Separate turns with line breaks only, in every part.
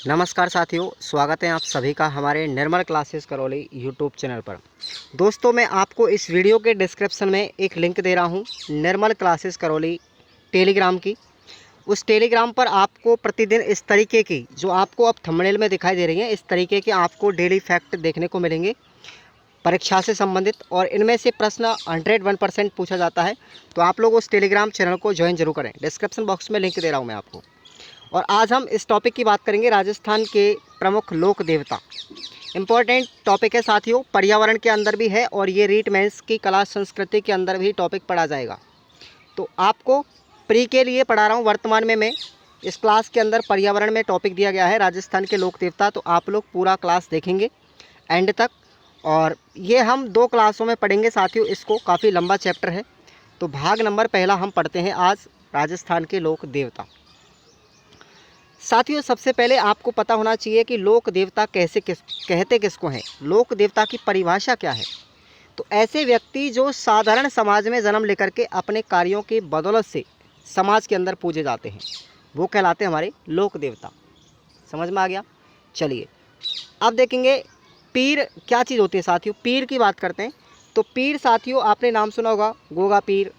नमस्कार साथियों, स्वागत है आप सभी का हमारे निर्मल क्लासेस करौली यूट्यूब चैनल पर। दोस्तों, मैं आपको इस वीडियो के डिस्क्रिप्शन में एक लिंक दे रहा हूं निर्मल क्लासेस करौली टेलीग्राम की। उस टेलीग्राम पर आपको प्रतिदिन इस तरीके की, जो आपको अब थंबनेल में दिखाई दे रही हैं, इस तरीके के आपको डेली फैक्ट देखने को मिलेंगे परीक्षा से संबंधित, और इनमें से प्रश्न 101% पूछा जाता है। तो आप लोग उस टेलीग्राम चैनल को ज्वाइन जरूर करें। डिस्क्रिप्शन बॉक्स में लिंक दे रहा हूँ मैं आपको। और आज हम इस टॉपिक की बात करेंगे, राजस्थान के प्रमुख लोक देवता। इम्पोर्टेंट टॉपिक है साथियों, पर्यावरण के अंदर भी है और ये रीट मेंस की कला संस्कृति के अंदर भी टॉपिक पढ़ा जाएगा। तो आपको प्री के लिए पढ़ा रहा हूँ वर्तमान में मैं। इस क्लास के अंदर पर्यावरण में टॉपिक दिया गया है राजस्थान के लोक देवता। तो आप लोग पूरा क्लास देखेंगे एंड तक, और ये हम 2 क्लासों में पढ़ेंगे साथियों। इसको काफ़ी लंबा चैप्टर है। तो भाग नंबर पहला हम पढ़ते हैं आज, राजस्थान के लोक देवता। साथियों, सबसे पहले आपको पता होना चाहिए कि लोक देवता कहते किसको हैं। लोक देवता की परिभाषा क्या है? तो ऐसे व्यक्ति जो साधारण समाज में जन्म लेकर के अपने कार्यों की बदौलत से समाज के अंदर पूजे जाते हैं, वो कहलाते हैं हमारे लोक देवता। समझ में आ गया? चलिए अब देखेंगे पीर क्या चीज़ होती है साथियों। पीर की बात करते हैं। तो पीर साथियों, आपने नाम सुना होगा, गोगा पीर,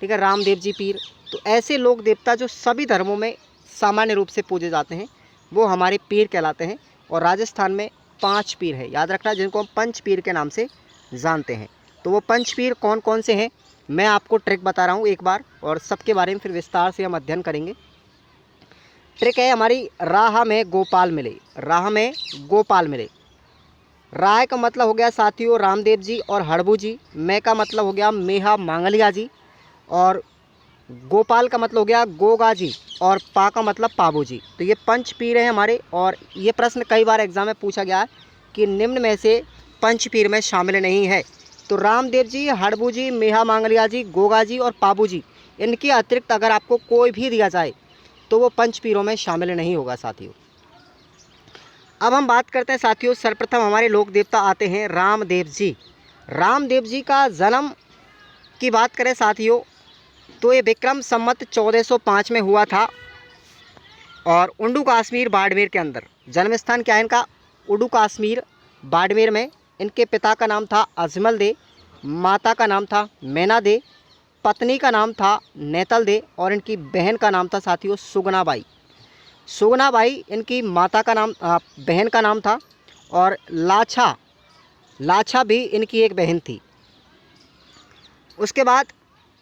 ठीक है, रामदेव जी पीर। तो ऐसे लोक देवता जो सभी धर्मों में सामान्य रूप से पूजे जाते हैं, वो हमारे पीर कहलाते हैं। और राजस्थान में 5 पीर है, याद रखना, जिनको हम पंच पीर के नाम से जानते हैं। तो वो पंच पीर कौन कौन से हैं, मैं आपको ट्रिक बता रहा हूँ एक बार, और सबके बारे में फिर विस्तार से हम अध्ययन करेंगे। ट्रिक है हमारी, राह में गोपाल मिले। राह में गोपाल मिले। राय का मतलब हो गया साथियों रामदेव जी और हड़बू जी। मैं का मतलब हो गया मेहा मांगलिया जी, और गोपाल का मतलब हो गया गोगा जी, और पा का मतलब पाबू जी। तो ये पंच पीर हैं हमारे। और ये प्रश्न कई बार एग्जाम में पूछा गया है कि निम्न में से पंच पीर में शामिल नहीं है। तो रामदेव जी, हड़बू जी, मेहा मांगलिया जी, गोगा जी और पाबू जी, इनके अतिरिक्त अगर आपको कोई भी दिया जाए तो वो पंच पीरों में शामिल नहीं होगा साथियों। अब हम बात करते हैं साथियों, सर्वप्रथम हमारे लोक देवता आते हैं रामदेव जी। रामदेव जी का जन्म की बात करें साथियों, तो ये विक्रम संवत 1405 में हुआ था, और उंडू कश्मीर बाड़मेर के अंदर। जन्म स्थान क्या है इनका? उंडू कश्मीर बाड़मेर में। इनके पिता का नाम था अजमल दे, माता का नाम था मैना दे, पत्नी का नाम था नेतल दे, और इनकी बहन का नाम था साथियों सुगना बाई। सुगना बाई इनकी माता का नाम, बहन का नाम था। और लाछा, लाछा भी इनकी एक बहन थी। उसके बाद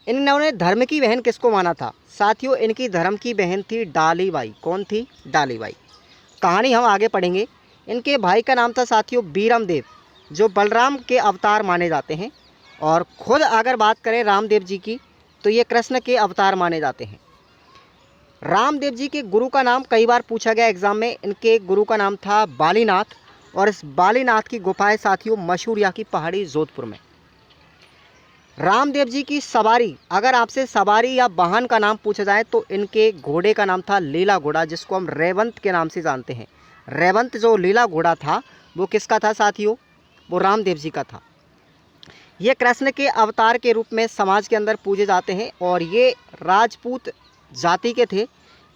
इन्होंने धर्म की बहन किसको माना था साथियों? इनकी धर्म की बहन थी डाली बाई। कौन थी? डाली बाई। कहानी हम आगे पढ़ेंगे। इनके भाई का नाम था साथियों बीरम देव, जो बलराम के अवतार माने जाते हैं। और खुद अगर बात करें रामदेव जी की, तो ये कृष्ण के अवतार माने जाते हैं। रामदेव जी के गुरु का नाम कई बार पूछा गया एग्जाम में। इनके गुरु का नाम था बालीनाथ, और इस बालीनाथ की गुफाएं साथियों मशहूरिया की पहाड़ी जोधपुर में। रामदेव जी की सवारी, अगर आपसे सवारी या वाहन का नाम पूछा जाए तो इनके घोड़े का नाम था लीला घोड़ा, जिसको हम रेवंत के नाम से जानते हैं। रेवंत जो लीला घोड़ा था वो किसका था साथियों? वो रामदेव जी का था। ये कृष्ण के अवतार के रूप में समाज के अंदर पूजे जाते हैं, और ये राजपूत जाति के थे।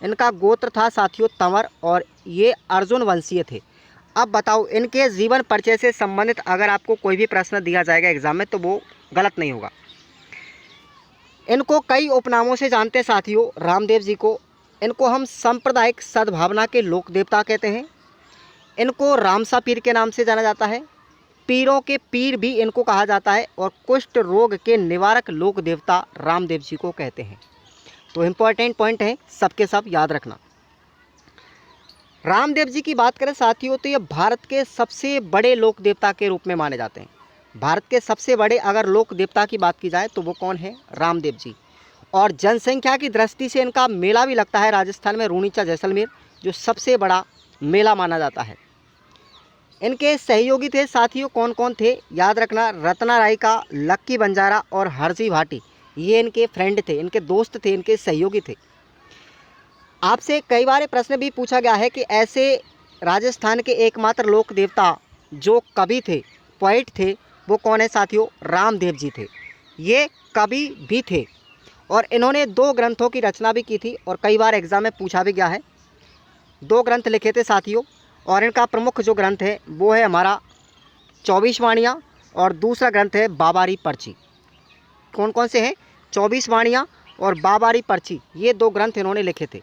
इनका गोत्र था साथियों तंवर, और ये अर्जुन वंशीय थे। अब बताओ, इनके जीवन परिचय से संबंधित अगर आपको कोई भी प्रश्न दिया जाएगा एग्जाम में, तो वो गलत नहीं होगा। इनको कई उपनामों से जानते हैं साथियों रामदेव जी को। इनको हम सांप्रदायिक सद्भावना के लोक देवता कहते हैं। इनको रामसा पीर के नाम से जाना जाता है। पीरों के पीर भी इनको कहा जाता है, और कुष्ठ रोग के निवारक लोक देवता रामदेव जी को कहते हैं। तो इम्पोर्टेंट पॉइंट है, सबके सब याद रखना। रामदेव जी की बात करें साथियों, तो ये भारत के सबसे बड़े लोक देवता के रूप में माने जाते हैं। भारत के सबसे बड़े अगर लोक देवता की बात की जाए तो वो कौन है? रामदेव जी। और जनसंख्या की दृष्टि से इनका मेला भी लगता है राजस्थान में, रूणीचा जैसलमेर, जो सबसे बड़ा मेला माना जाता है। इनके सहयोगी थे साथियों, कौन कौन थे? याद रखना, रत्ना राय का, लक्की बंजारा और हरजी भाटी, ये इनके फ्रेंड थे, इनके दोस्त थे, इनके सहयोगी थे। आपसे कई बार प्रश्न भी पूछा गया है कि ऐसे राजस्थान के एकमात्र लोक देवता जो कवि थे, पोइट थे, वो कौन है साथियों? रामदेव जी थे। ये कवि भी थे, और इन्होंने 2 ग्रंथों की रचना भी की थी, और कई बार एग्जाम में पूछा भी गया है। 2 ग्रंथ लिखे थे साथियों, और इनका प्रमुख जो ग्रंथ है वो है हमारा 24 वाणियाँ, और दूसरा ग्रंथ है बाबारी पर्ची। कौन कौन से हैं? 24 वाणियाँ और बाबारी पर्ची, ये 2 ग्रंथ इन्होंने लिखे थे।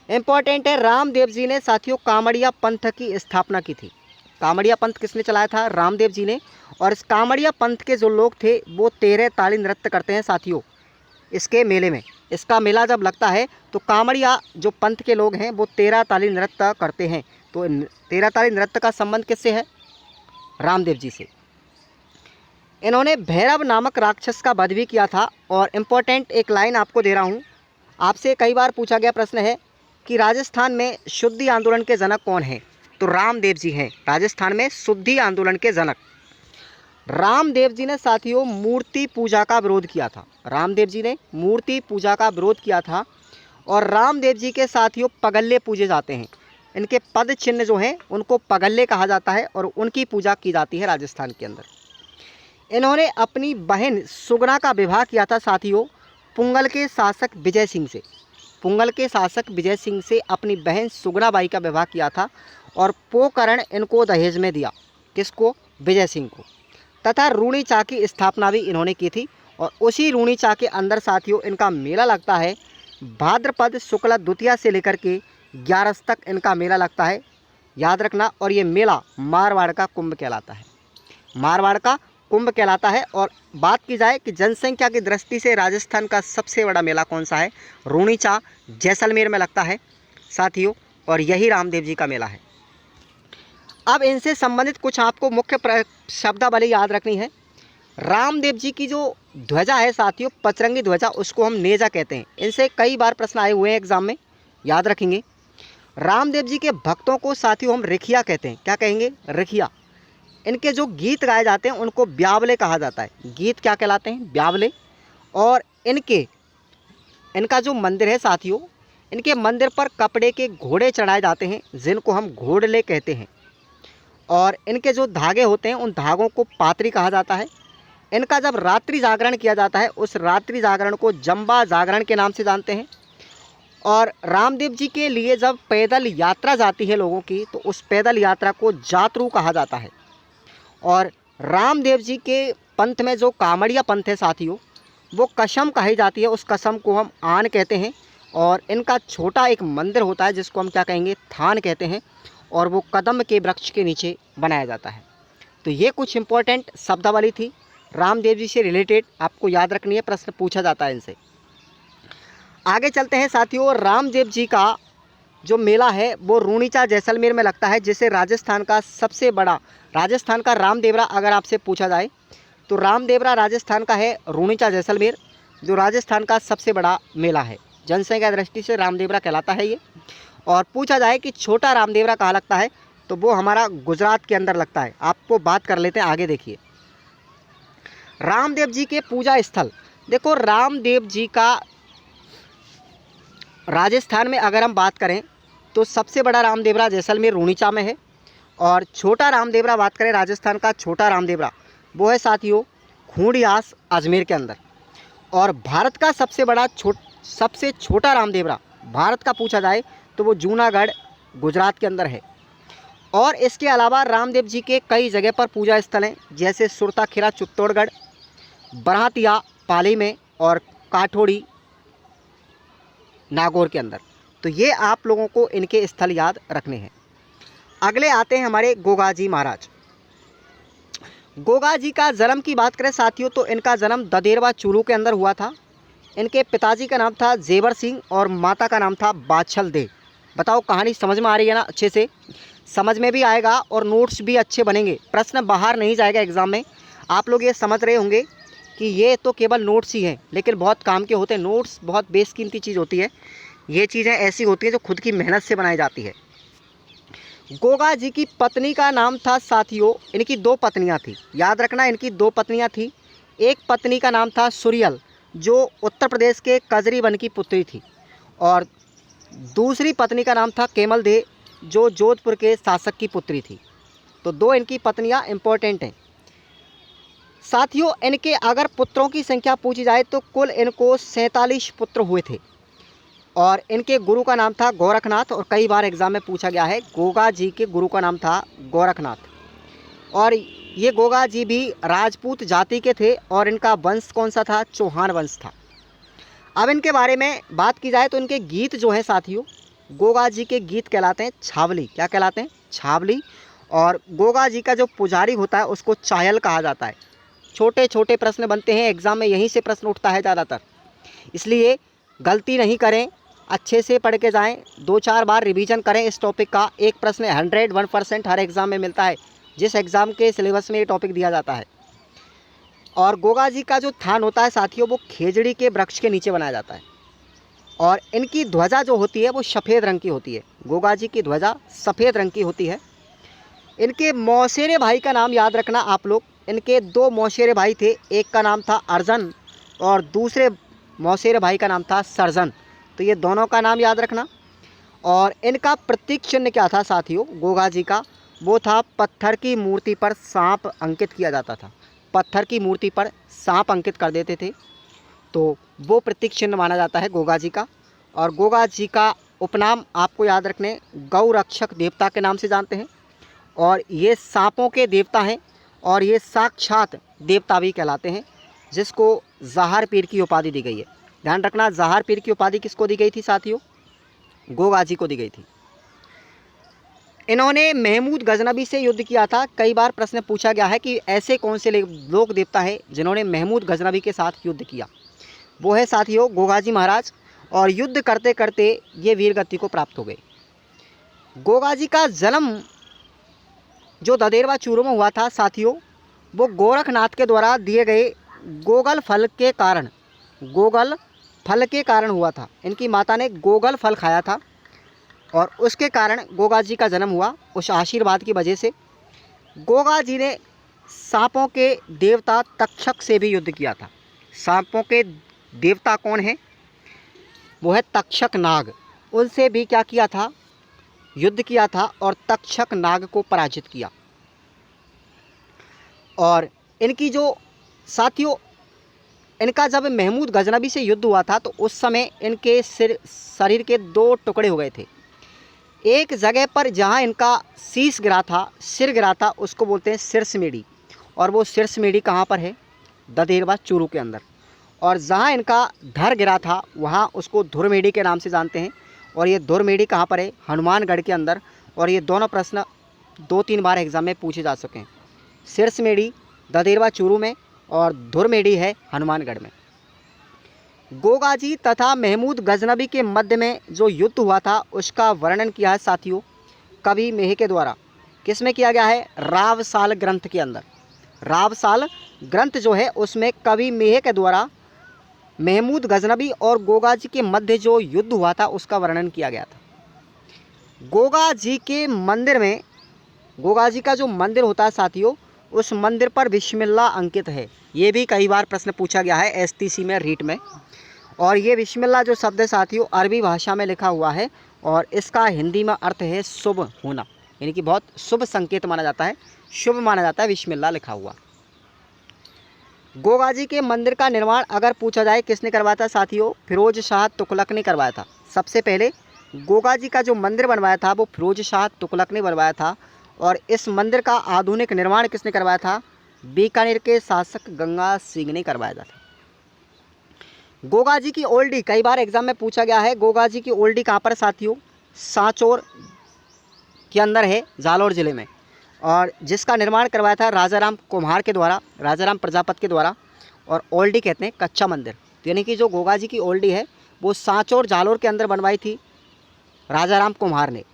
इम्पॉर्टेंट है, रामदेव जी ने साथियों कामड़िया पंथ की स्थापना की थी। कामड़िया पंथ किसने चलाया था? रामदेव जी ने। और इस कामड़िया पंथ के जो लोग थे वो 13 ताली नृत्य करते हैं साथियों इसके मेले में। इसका मेला जब लगता है तो कामड़िया जो पंथ के लोग हैं वो 13 ताली नृत्य करते हैं। तो 13 ताली नृत्य का संबंध किससे है? रामदेव जी से। इन्होंने भैरव नामक राक्षस का वध भी किया था। और इम्पोर्टेंट एक लाइन आपको दे रहा हूँ, आपसे कई बार पूछा गया प्रश्न है कि राजस्थान में शुद्धि आंदोलन के जनक कौन हैं? तो रामदेव जी हैं राजस्थान में शुद्धि आंदोलन के जनक। रामदेव जी ने साथियों मूर्ति पूजा का विरोध किया था। रामदेव जी ने मूर्ति पूजा का विरोध किया था। और रामदेव जी के साथियों पगल्ले पूजे जाते हैं। इनके पद चिन्ह जो हैं उनको पगल्ले कहा जाता है और उनकी पूजा की जाती है राजस्थान के अंदर। इन्होंने अपनी बहन सुगना का विवाह किया था साथियों पुंगल के शासक विजय सिंह से। पुंगल के शासक विजय सिंह से अपनी बहन सुगना बाई का विवाह किया था और पोकरण इनको दहेज में दिया। किसको? विजय सिंह को। तथा रूणीचा की स्थापना भी इन्होंने की थी। और उसी रूणीचा के अंदर साथियों इनका मेला लगता है भाद्रपद शुक्ल द्वितीया से लेकर के 11 तक इनका मेला लगता है, याद रखना। और ये मेला मारवाड़ का कुंभ कहलाता है। मारवाड़ का कुंभ कहलाता है। और बात की जाए कि जनसंख्या की दृष्टि से राजस्थान का सबसे बड़ा मेला कौन सा है? रूणीचा जैसलमेर में लगता है साथियों, और यही रामदेव जी का मेला है। अब इनसे संबंधित कुछ आपको मुख्य शब्दावली याद रखनी है। रामदेव जी की जो ध्वजा है साथियों पचरंगी ध्वजा, उसको हम नेजा कहते हैं। इनसे कई बार प्रश्न आए हुए हैं एग्जाम में, याद रखेंगे। रामदेव जी के भक्तों को साथियों हम रिखिया कहते हैं। क्या कहेंगे? रिखिया। इनके जो गीत गाए जाते हैं उनको ब्यावले कहा जाता है। गीत क्या कहलाते हैं? ब्यावले। और इनका जो मंदिर है साथियों, इनके मंदिर पर कपड़े के घोड़े चढ़ाए जाते हैं जिनको हम घोड़ले कहते हैं। और इनके जो धागे होते हैं उन धागों को पात्री कहा जाता है। इनका जब रात्रि जागरण किया जाता है उस रात्रि जागरण को जंबा जागरण के नाम से जानते हैं। और रामदेव जी के लिए जब पैदल यात्रा जाती है लोगों की तो उस पैदल यात्रा को जातरू कहा जाता है। और रामदेव जी के पंथ में जो कामड़िया पंथ है साथियों वो कसम कही जाती है, उस कसम को हम आन कहते हैं। और इनका छोटा एक मंदिर होता है जिसको हम क्या कहेंगे? थान कहते हैं। और वो कदम के वृक्ष के नीचे बनाया जाता है। तो ये कुछ इंपॉर्टेंट शब्दावली थी रामदेव जी से रिलेटेड, आपको याद रखनी है, प्रश्न पूछा जाता है इनसे। आगे चलते हैं साथियों। रामदेव जी का जो मेला है वो रूणीचा जैसलमेर में लगता है, जिसे राजस्थान का सबसे बड़ा, राजस्थान का रामदेवरा अगर आपसे पूछा जाए तो रामदेवरा राजस्थान का है रूणीचा जैसलमेर, जो राजस्थान का सबसे बड़ा मेला है। जनसंख्या दृष्टि से रामदेवरा कहलाता है ये। और पूछा जाए कि छोटा रामदेवरा कहाँ लगता है तो वो हमारा गुजरात के अंदर लगता है। आपको बात कर लेते हैं, आगे देखिए। रामदेव जी के पूजा स्थल, देखो रामदेव जी का राजस्थान में अगर हम बात करें तो सबसे बड़ा रामदेवरा जैसलमेर रूणीचा में है। और छोटा रामदेवरा बात करें राजस्थान का छोटा रामदेवरा वो है साथियों खूंडियास अजमेर के अंदर। और भारत का सबसे छोटा रामदेवरा भारत का पूछा जाए तो वो जूनागढ़ गुजरात के अंदर है। और इसके अलावा रामदेव जी के कई जगह पर पूजा स्थल हैं, जैसे सुरताखेरा चित्तौड़गढ़, बरहातिया पाली में और काठोड़ी नागौर के अंदर। तो ये आप लोगों को इनके स्थल याद रखने हैं। अगले आते हैं हमारे गोगाजी महाराज। गोगा जी का जन्म की बात करें साथियों तो इनका जन्म ददेरवा चूरू के अंदर हुआ था। इनके पिताजी का नाम था जेवर सिंह और माता का नाम था बाछल दे। बताओ कहानी समझ में आ रही है ना? अच्छे से समझ में भी आएगा और नोट्स भी अच्छे बनेंगे, प्रश्न बाहर नहीं जाएगा एग्ज़ाम में। आप लोग ये समझ रहे होंगे कि ये तो केवल नोट्स ही हैं लेकिन बहुत काम के होते हैं। नोट्स बहुत बेशकीमती चीज़ होती है, ये चीज़ें ऐसी होती हैं जो खुद की मेहनत से बनाई जाती है। गोगा जी की पत्नी का नाम था साथियों, इनकी 2 पत्नियां थी, याद रखना इनकी 2 पत्नियां थी। एक पत्नी का नाम था सुरियल जो उत्तर प्रदेश के कजरी वन की पुत्री थी, और दूसरी पत्नी का नाम था केमल दे जो जोधपुर के शासक की पुत्री थी। तो 2 इनकी पत्नियां इंपॉर्टेंट हैं साथियों। इनके अगर पुत्रों की संख्या पूछी जाए तो कुल इनको 47 पुत्र हुए थे। और इनके गुरु का नाम था गोरखनाथ, और कई बार एग्जाम में पूछा गया है। गोगा जी के गुरु का नाम था गोरखनाथ, और ये गोगा जी भी राजपूत जाति के थे, और इनका वंश कौन सा था? चौहान वंश था। अब इनके बारे में बात की जाए तो इनके गीत जो हैं साथियों, गोगा जी के गीत कहलाते हैं छावली। क्या कहलाते हैं? छावली। और गोगा जी का जो पुजारी होता है उसको चायल कहा जाता है। छोटे छोटे प्रश्न बनते हैं एग्ज़ाम में, यहीं से प्रश्न उठता है ज़्यादातर, इसलिए गलती नहीं करें, अच्छे से पढ़ के जाएं, 2-4 बार रिवीजन करें इस टॉपिक का। एक प्रश्न 101% हर एग्ज़ाम में मिलता है, जिस एग्ज़ाम के सिलेबस में ये टॉपिक दिया जाता है। और गोगा जी का जो थान होता है साथियों, वो खेजड़ी के वृक्ष के नीचे बनाया जाता है, और इनकी ध्वजा जो होती है वो सफ़ेद रंग की होती है। गोगा जी की ध्वजा सफ़ेद रंग की होती है। इनके मौसेरे भाई का नाम याद रखना आप लोग। इनके 2 मौसेरे भाई थे, एक का नाम था अर्जन और दूसरे मौसेरे भाई का नाम था सर्जन, तो ये दोनों का नाम याद रखना। और इनका प्रतीक चिन्ह क्या था साथियों गोगा जी का? वो था पत्थर की मूर्ति पर सांप अंकित किया जाता था। पत्थर की मूर्ति पर सांप अंकित कर देते थे, तो वो प्रतीक चिन्ह माना जाता है गोगा जी का। और गोगा जी का उपनाम आपको याद रखने, गौ रक्षक देवता के नाम से जानते हैं, और ये सांपों के देवता हैं, और ये साक्षात देवता भी कहलाते हैं, जिसको ज़हार पीर की उपाधि दी गई है। ध्यान रखना, ज़हार पीर की उपाधि किसको दी गई थी साथियों? गोगा जी को दी गई थी। इन्होंने महमूद गजनबी से युद्ध किया था। कई बार प्रश्न पूछा गया है कि ऐसे कौन से लोक देवता हैं जिन्होंने महमूद गजनबी के साथ युद्ध किया। वो है साथियों गोगा जी महाराज, और युद्ध करते करते ये वीरगति को प्राप्त हो गए। गोगा जी का जन्म जो ददेरवा चूरू में हुआ था साथियों, वो गोरखनाथ के द्वारा दिए गए गोगल फल के कारण, गोगल फल के कारण हुआ था। इनकी माता ने गोगल फल खाया था, और उसके कारण गोगा जी का जन्म हुआ। उस आशीर्वाद की वजह से गोगा जी ने सांपों के देवता तक्षक से भी युद्ध किया था। सांपों के देवता कौन हैं? वो है तक्षक नाग। उनसे भी क्या किया था? युद्ध किया था, और तक्षक नाग को पराजित किया। और इनकी जो साथियों, इनका जब महमूद गजनबी से युद्ध हुआ था तो उस समय इनके शरीर के 2 टुकड़े हो गए थे। एक जगह पर जहां इनका शीश गिरा था, सिर गिरा था, उसको बोलते हैं सिरसमेड़ी, और वो सिरसमेड़ी कहाँ पर है? ददेरवा चूरू के अंदर। और जहां इनका धड़ गिरा था वहां उसको धुरमेड़ी के नाम से जानते हैं, और ये धुरमेड़ी कहाँ पर है? हनुमानगढ़ के अंदर। और ये दोनों प्रश्न 2-3 बार एग्जाम में पूछे जा सकें। सिरसमेड़ी ददेरवा चूरू में, और धुरमेड़ी है हनुमानगढ़ में। गोगा जी तथा महमूद गजनबी के मध्य में जो युद्ध हुआ था उसका वर्णन किया है साथियों कवि मेह के द्वारा। किस में किया गया है? रावसाल ग्रंथ के अंदर। रावसाल ग्रंथ जो है उसमें कवि मेह के द्वारा महमूद गजनबी और गोगा जी के मध्य जो युद्ध हुआ था उसका वर्णन किया गया था। गोगा जी के मंदिर में, गोगा जी का जो मंदिर होता है साथियों, उस मंदिर पर बिस्मिल्लाह अंकित है। ये भी कई बार प्रश्न पूछा गया है एसटीसी में, रीट में। और ये बिस्मिल्लाह जो शब्द है साथियों अरबी भाषा में लिखा हुआ है, और इसका हिंदी में अर्थ है शुभ होना, यानी कि बहुत शुभ संकेत माना जाता है, शुभ माना जाता है बिस्मिल्लाह लिखा हुआ। गोगा जी के मंदिर का निर्माण अगर पूछा जाए किसने करवाया था साथियों? फिरोज शाह तुगलक ने करवाया था। सबसे पहले गोगा जी का जो मंदिर बनवाया था वो फिरोज शाह तुगलक ने बनवाया था। और इस मंदिर का आधुनिक निर्माण किसने करवाया था? बीकानेर के शासक गंगा सिंह ने करवाया था। गोगा जी की ओल्डी कई बार एग्जाम में पूछा गया है। गोगा जी की ओल्डी कहाँ पर साथियों? सांचौर के अंदर है, जालौर ज़िले में, और जिसका निर्माण करवाया था राजाराम कुम्हार के द्वारा, राजाराम प्रजापत के द्वारा। और ओल्डी कहते हैं कच्चा मंदिर, तो यानी कि जो गोगा जी की ओल्डी है वो सांचौर जालौर के अंदर बनवाई थी राजाराम कुम्हार ने।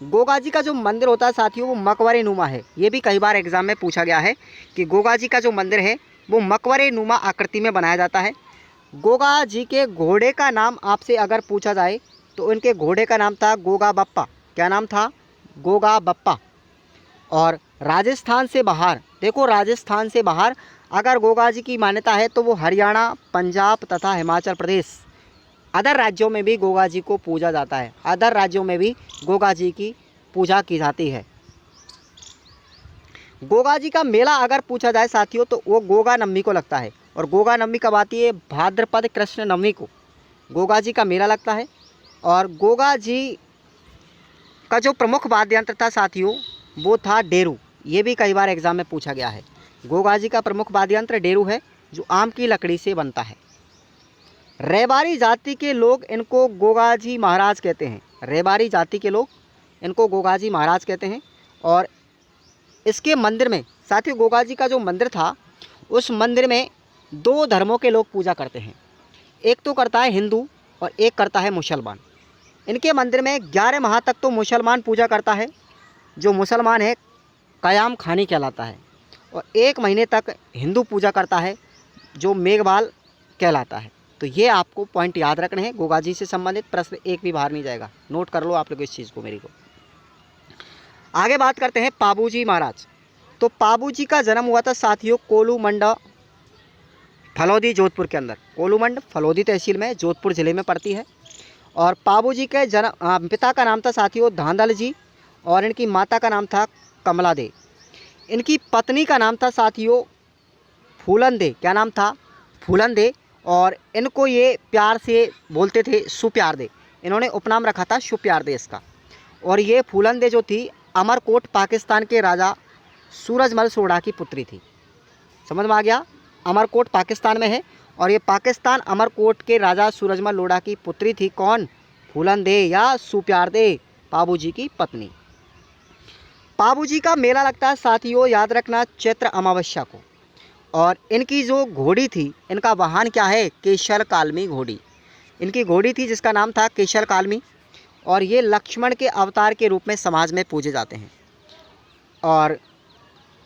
गोगा जी का जो मंदिर होता है साथियों वो मकबरे नुमा है। ये भी कई बार एग्जाम में पूछा गया है कि गोगा जी का जो मंदिर है वो मकबरे नुमा आकृति में बनाया जाता है। गोगा जी के घोड़े का नाम आपसे अगर पूछा जाए तो उनके घोड़े का नाम था गोगा बप्पा। क्या नाम था? गोगा बप्पा। और राजस्थान से बाहर, देखो राजस्थान से बाहर अगर गोगा जी की मान्यता है तो वो हरियाणा, पंजाब तथा हिमाचल प्रदेश, अदर राज्यों में भी गोगा जी को पूजा जाता है। अदर राज्यों में भी गोगा जी की पूजा की जाती है। गोगा जी का मेला अगर पूछा जाए साथियों तो वो गोगा नवमी को लगता है। और गोगा नवमी कब आती है? भाद्रपद कृष्ण नवमी को गोगा जी का मेला लगता है। और गोगा जी का जो प्रमुख वाद्य यंत्र था साथियों वो था डेरू। ये भी कई बार एग्जाम में पूछा गया है। गोगा जी का प्रमुख वाद्य यंत्र डेरू है जो आम की लकड़ी से बनता है। रेबारी जाति के लोग इनको गोगाजी महाराज कहते हैं। रेबारी जाति के लोग इनको गोगाजी महाराज कहते हैं। और इसके मंदिर में साथियों गोगाजी का जो मंदिर था उस मंदिर में दो धर्मों के लोग पूजा करते हैं। एक तो करता है हिंदू और एक करता है मुसलमान। इनके मंदिर में 11 माह तक तो मुसलमान पूजा करता है। जो मुसलमान है कयाम खानी कहलाता है। और 1 महीने तक हिंदू पूजा करता है जो मेघवाल कहलाता है। तो ये आपको पॉइंट याद रखने हैं। गोगाजी से संबंधित प्रश्न एक भी बाहर नहीं जाएगा। नोट कर लो आप लोग इस चीज़ को मेरी को। आगे बात करते हैं पाबूजी महाराज। तो पाबूजी का जन्म हुआ था साथियों कोलूमंड फलौदी जोधपुर के अंदर। कोलूमंड फलौदी तहसील में जोधपुर ज़िले में पड़ती है। और पाबूजी के पिता का नाम था साथियों धांधल जी और इनकी माता का नाम था कमला दे। इनकी पत्नी का नाम था साथियों फूलन दे। क्या नाम था? फूलन दे। और इनको ये प्यार से बोलते थे सुप्यार दे। इन्होंने उपनाम रखा था सुप्यार दे इसका। और ये फूलन दे जो थी अमरकोट पाकिस्तान के राजा सूरजमल सोढ़ा की पुत्री थी। समझ में आ गया? अमरकोट पाकिस्तान में है और ये पाकिस्तान अमरकोट के राजा सूरजमल लोढ़ा की पुत्री थी। कौन? फूलन दे या सुप्यार दे, पाबूजी की पत्नी। पाबूजी का मेला लगता है साथियों याद रखना चैत्र अमावस्या को। और इनकी जो घोड़ी थी इनका वाहन क्या है? केशर कालमी घोड़ी। इनकी घोड़ी थी जिसका नाम था केशर कालमी। और ये लक्ष्मण के अवतार के रूप में समाज में पूजे जाते हैं। और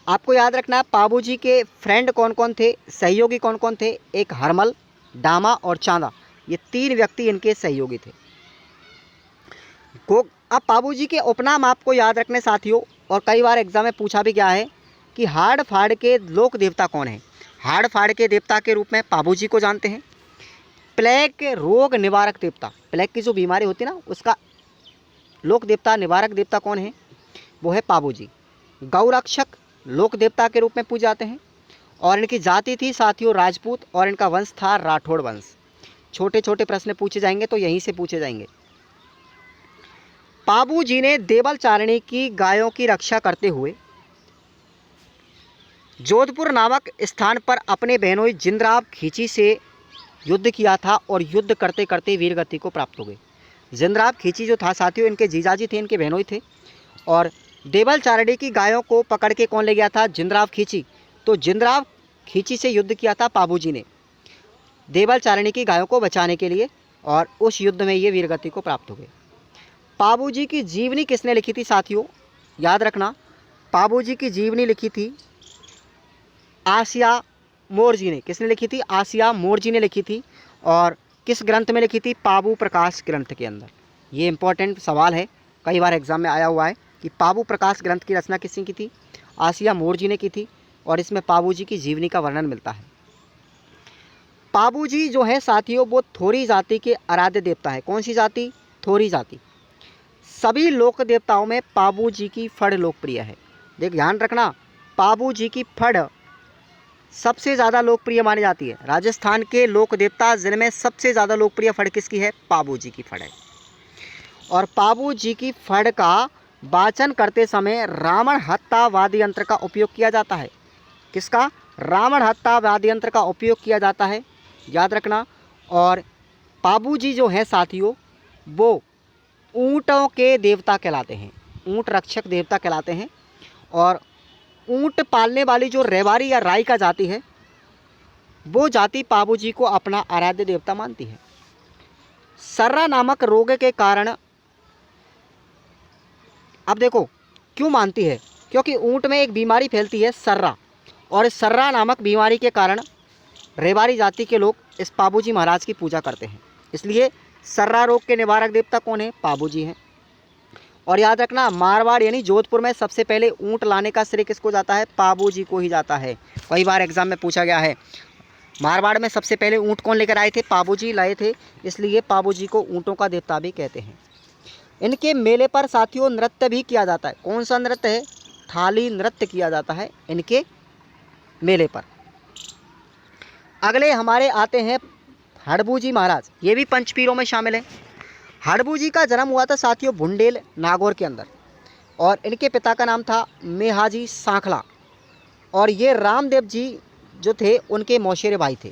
आपको याद रखना है पाबूजी के फ्रेंड कौन कौन थे, सहयोगी कौन कौन थे? एक हरमल, डामा और चांदा, ये 3 व्यक्ति इनके सहयोगी थे। अब पाबूजी के उपनाम आपको याद रखने साथियों। और कई बार एग्जाम में पूछा भी गया है कि हाड़ फाड़ के लोक देवता कौन है? हाड़ फाड़ के देवता के रूप में पाबूजी को जानते हैं। प्लेग रोग निवारक देवता, प्लेग की जो बीमारी होती है ना उसका लोक देवता निवारक देवता कौन है? वो है पाबूजी। गौरक्षक लोक देवता के रूप में पूजे जाते हैं। और इनकी जाति थी साथियों राजपूत और इनका वंश था राठौड़ वंश। छोटे छोटे प्रश्न पूछे जाएंगे तो यहीं से पूछे जाएंगे। पाबूजी ने देवल चारणी की गायों की रक्षा करते हुए जोधपुर नामक स्थान पर अपने बहनोई जिंद्राव खींची से युद्ध किया था और युद्ध करते करते वीरगति को प्राप्त हो गए। जिंद्राव खींची जो था साथियों इनके जीजाजी थे, इनके बहनोई थे। और देवल चारणी की गायों को पकड़ के कौन ले गया था? जिंद्राव खींची। तो जिंद्राव खींची से युद्ध किया था पाबूजी ने देवल चारणी की गायों को बचाने के लिए। और उस युद्ध में ये वीरगति को प्राप्त हो गए। पाबूजी की जीवनी किसने लिखी थी साथियों? याद रखना पाबूजी की जीवनी लिखी थी आसिया मोरजी ने। किसने लिखी थी? आसिया मोरजी ने लिखी थी। और किस ग्रंथ में लिखी थी? पाबू प्रकाश ग्रंथ के अंदर। ये इंपॉर्टेंट सवाल है, कई बार एग्जाम में आया हुआ है कि पाबू प्रकाश ग्रंथ की रचना किसने की थी? आसिया मोरजी ने की थी। और इसमें पाबूजी की जीवनी का वर्णन मिलता है। पाबूजी जो है साथियों वो थोरी जाति के आराध्य देवता है। कौन सी जाति? थोरी जाति। सभी लोक देवताओं में पाबूजी की फड़ लोकप्रिय है। देख ध्यान रखना पाबूजी की फड़ सबसे ज़्यादा लोकप्रिय मानी जाती है। राजस्थान के लोक देवता जिनमें सबसे ज़्यादा लोकप्रिय फड़ किसकी है? पाबूजी की फड़ है। और पाबूजी की फड़ का वाचन करते समय रावण हत्ता वाद्य यंत्र का उपयोग किया जाता है। किसका? रावण हत्ता वाद्य यंत्र का उपयोग किया जाता है, याद रखना। और पाबूजी जो है साथियों वो ऊँटों के देवता कहलाते हैं, ऊँट रक्षक देवता कहलाते हैं। और ऊँट पालने वाली जो रेवारी या राई का जाति है वो जाति पाबूजी को अपना आराध्य देवता मानती है। सर्रा नामक रोग के कारण, अब देखो क्यों मानती है? क्योंकि ऊँट में एक बीमारी फैलती है सर्रा। और इस सर्रा नामक बीमारी के कारण रेवारी जाति के लोग इस पाबूजी महाराज की पूजा करते हैं। इसलिए सर्रा रोग के निवारक देवता कौन है? पाबूजी हैं। और याद रखना मारवाड़ यानी जोधपुर में सबसे पहले ऊँट लाने का श्रेय किसको जाता है? पाबूजी को ही जाता है। कई बार एग्जाम में पूछा गया है मारवाड़ में सबसे पहले ऊँट कौन लेकर आए थे? पाबूजी लाए थे। इसलिए पाबूजी को ऊँटों का देवता भी कहते हैं। इनके मेले पर साथियों नृत्य भी किया जाता है। कौन सा नृत्य है? थाली नृत्य किया जाता है इनके मेले पर। अगले हमारे आते हैं हड़बूजी महाराज। ये भी पंचपीरों में शामिल हैं। हड़बू जी का जन्म हुआ था साथियों बुंडेल नागौर के अंदर, और इनके पिता का नाम था मेहाजी सांखला, और ये रामदेव जी जो थे उनके मौसेरे भाई थे।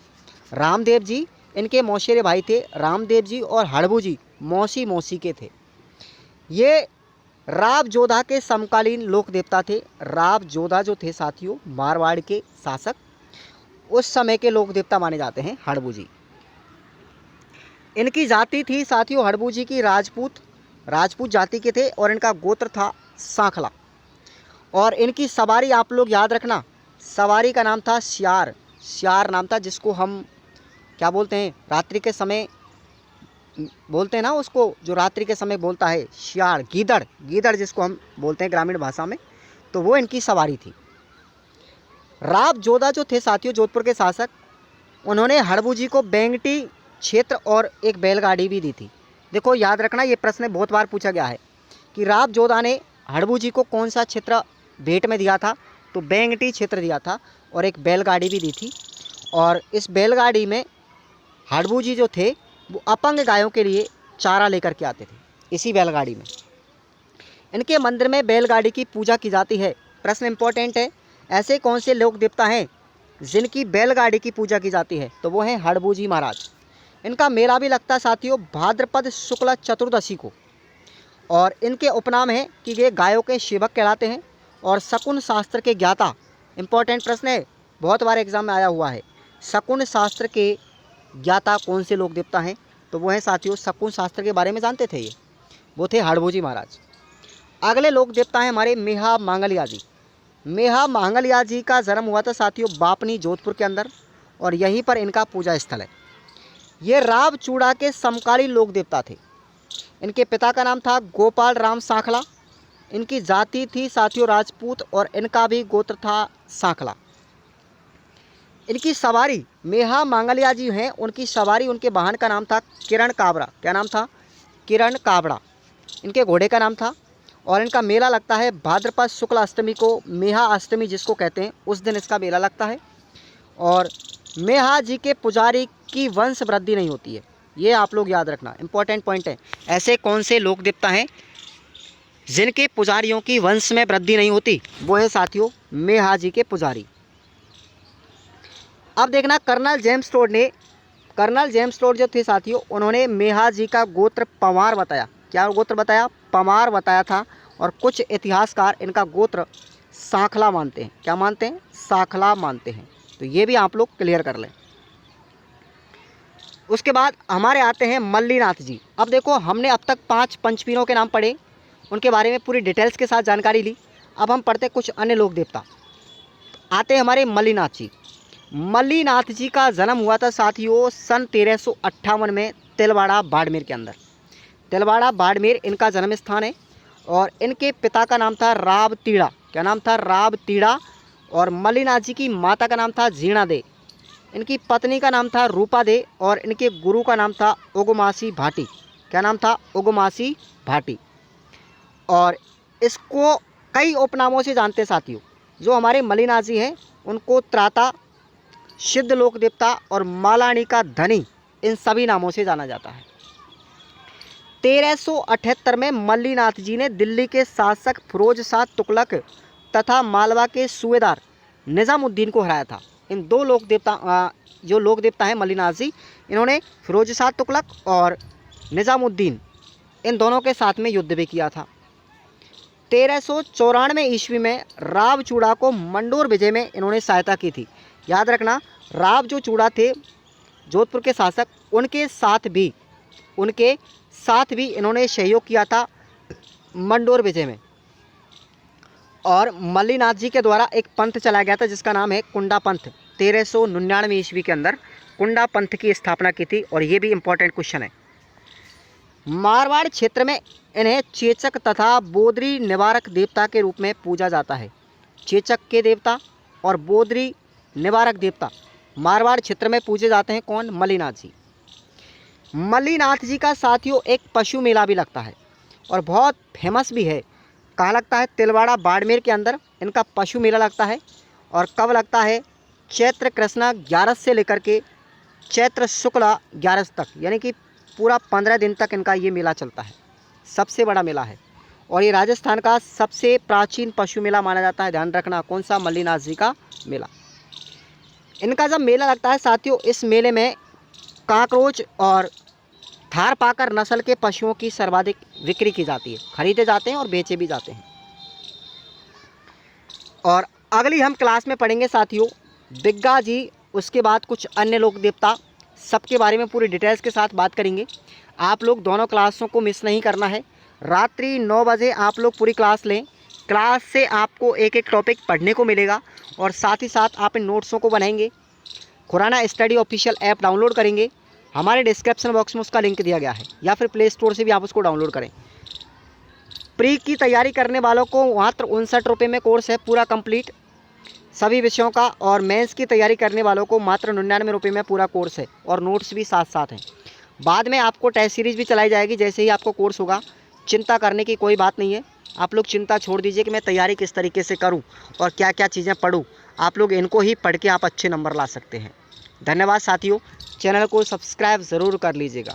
रामदेव जी इनके मौसेरे भाई थे। रामदेव जी और हड़बू जी मौसी मौसी के थे। ये राव जोधा के समकालीन लोक देवता थे। राव जोधा जो थे साथियों मारवाड़ के शासक, उस समय के लोक देवता माने जाते हैं हड़बू जी। इनकी जाति थी साथियों हड़बू जी की राजपूत जाति के थे, और इनका गोत्र था सांखला। और इनकी सवारी आप लोग याद रखना, सवारी का नाम था श्यार नाम था, जिसको हम क्या बोलते हैं रात्रि के समय बोलते हैं ना, उसको जो रात्रि के समय बोलता है श्यार, गीदड़ जिसको हम बोलते हैं ग्रामीण भाषा में, तो वो इनकी सवारी थी। राव जोधा जो थे साथियों जोधपुर के शासक, उन्होंने हड़बू जी को बेंगटी क्षेत्र और एक बैलगाड़ी भी दी थी। देखो याद रखना, ये प्रश्न बहुत बार पूछा गया है कि राव जोधा ने हड़बू जी को कौन सा क्षेत्र भेंट में दिया था, तो बेंगटी क्षेत्र दिया था, और एक बैलगाड़ी भी दी थी। और इस बैलगाड़ी में हड़बू जी जो थे वो अपंग गायों के लिए चारा लेकर के आते थे इसी बैलगाड़ी में। इनके मंदिर में बैलगाड़ी की पूजा की जाती है। प्रश्न इंपॉर्टेंट है, ऐसे कौन से लोक देवता हैं जिनकी बैलगाड़ी की पूजा की जाती है, तो वो हैं हड़बू जी महाराज। इनका मेला भी लगता है साथियों भाद्रपद शुक्ला चतुर्दशी को, और इनके उपनाम है कि ये गायों के सेवक कहलाते हैं और शकुन शास्त्र के ज्ञाता। इंपॉर्टेंट प्रश्न है, बहुत बार एग्जाम में आया हुआ है। शकुन शास्त्र के ज्ञाता कौन से लोक देवता हैं, तो वो हैं साथियों शकुन शास्त्र के बारे में जानते थे ये, वो थे हड़बू जी महाराज। अगले लोक देवता हैं हमारे मेहा मांगलिया जी। मेहा मांगलिया जी का जन्म हुआ था साथियों बापनी जोधपुर के अंदर, और यहीं पर इनका पूजा स्थल है। ये राव चूड़ा के समकालीन लोक देवता थे। इनके पिता का नाम था गोपाल राम सांखला। इनकी जाति थी साथियों राजपूत, और इनका भी गोत्र था सांखला। इनकी सवारी मेहा मांगलिया जी हैं, उनकी सवारी उनके वाहन का नाम था किरण काबरा। क्या नाम था? किरण काबरा इनके घोड़े का नाम था। और इनका मेला लगता है भाद्रपद शुक्ल अष्टमी को, मेहा अष्टमी जिसको कहते हैं, उस दिन इसका मेला लगता है। और मेहा जी के पुजारी की वंश वृद्धि नहीं होती है, ये आप लोग याद रखना, इंपॉर्टेंट पॉइंट है। ऐसे कौन से लोक देवता हैं जिनके पुजारियों की वंश में वृद्धि नहीं होती, वो है साथियों मेहा जी के पुजारी। अब देखना, कर्नल जेम्स टोड जो थे साथियों, उन्होंने मेहा जी का गोत्र पवार बताया। क्या गोत्र बताया? पवार बताया था। और कुछ इतिहासकार इनका गोत्र सांखला मानते हैं। क्या मानते हैं? सांखला मानते हैं। तो ये भी आप लोग क्लियर कर लें। उसके बाद हमारे आते हैं मल्लीनाथ जी। अब देखो, हमने अब तक 5 पंचपीरों के नाम पढ़े, उनके बारे में पूरी डिटेल्स के साथ जानकारी ली। अब हम पढ़ते कुछ अन्य लोक देवता। आते हैं हमारे मल्लीनाथ जी। मल्लीनाथ जी का जन्म हुआ था साथियों सन 1358 में तिलवाड़ा बाड़मेर के अंदर। तिलवाड़ा बाड़मेर इनका जन्म स्थान है। और इनके पिता का नाम था राव तीड़ा। क्या नाम था? राव तीड़ा। और मल्लीनाथ जी की माता का नाम था जीणा दे। इनकी पत्नी का नाम था रूपा दे। और इनके गुरु का नाम था उगमासी भाटी। क्या नाम था? उगमासी भाटी। और इसको कई उपनामों से जानते साथियों। जो हमारे मल्लीनाथ जी हैं उनको त्राता, सिद्ध लोक देवता और मालानी का धनी, इन सभी नामों से जाना जाता है। 1378 में मल्लीनाथ जी ने दिल्ली के शासक फिरोज शाह तुगलक तथा मालवा के सूबेदार निज़ामुद्दीन को हराया था। इन दो लोक देवता जो लोक देवता हैं मल्लीनाथ जी, इन्होंने फिरोज शाह तुगलक और निज़ामुद्दीन इन दोनों के साथ में युद्ध भी किया था। 1394 ईस्वी में राव चूड़ा को मंडोर विजय में इन्होंने सहायता की थी। याद रखना, राव जो चूड़ा थे जोधपुर के शासक, उनके साथ भी इन्होंने सहयोग किया था मंडोर विजय में। और मल्लीनाथ जी के द्वारा एक पंथ चलाया गया था जिसका नाम है कुंडा पंथ। 1399 ईस्वी के अंदर कुंडा पंथ की स्थापना की थी। और ये भी इम्पोर्टेंट क्वेश्चन है। मारवाड़ क्षेत्र में इन्हें चेचक तथा बोदरी निवारक देवता के रूप में पूजा जाता है। चेचक के देवता और बोदरी निवारक देवता मारवाड़ क्षेत्र में पूजे जाते हैं। कौन? मल्लीनाथ जी। मल्लीनाथ जी का साथियों एक पशु मेला भी लगता है और बहुत फेमस भी है। कहाँ लगता है? तिलवाड़ा बाड़मेर के अंदर इनका पशु मेला लगता है। और कब लगता है? चैत्र कृष्णा 11 से लेकर के चैत्र शुक्ला 11 तक, यानी कि पूरा 15 दिन तक इनका ये मेला चलता है, सबसे बड़ा मेला है। और ये राजस्थान का सबसे प्राचीन पशु मेला माना जाता है। ध्यान रखना, कौन सा? मल्लीनाथ जी का मेला। इनका जब मेला लगता है साथियों, इस मेले में काकरोच और थारपाकर नस्ल के पशुओं की सर्वाधिक बिक्री की जाती है, खरीदे जाते हैं और बेचे भी जाते हैं। और अगली हम क्लास में पढ़ेंगे साथियों बिग्गा जी, उसके बाद कुछ अन्य लोक देवता, सबके बारे में पूरी डिटेल्स के साथ बात करेंगे। आप लोग दोनों क्लासों को मिस नहीं करना है। रात्रि 9 बजे आप लोग पूरी क्लास लें। क्लास से आपको एक एक टॉपिक पढ़ने को मिलेगा और साथ ही साथ आप इन नोट्सों को बनाएंगे। Khurana study official app download करेंगे, हमारे डिस्क्रिप्शन बॉक्स में उसका लिंक दिया गया है, या फिर प्ले स्टोर से भी आप उसको डाउनलोड करें। प्री की तैयारी करने वालों को मात्र 59 रुपये में कोर्स है पूरा कंप्लीट सभी विषयों का, और मेंस की तैयारी करने वालों को मात्र 99 रुपये में पूरा कोर्स है और नोट्स भी साथ साथ हैं। बाद में आपको टेस्ट सीरीज़ भी चलाई जाएगी जैसे ही आपको कोर्स होगा। चिंता करने की कोई बात नहीं है, आप लोग चिंता छोड़ दीजिए कि मैं तैयारी किस तरीके से करूं और क्या क्या चीज़ें पढूं। आप लोग इनको ही पढ़ के आप अच्छे नंबर ला सकते हैं। धन्यवाद साथियों, चैनल को सब्सक्राइब ज़रूर कर लीजिएगा।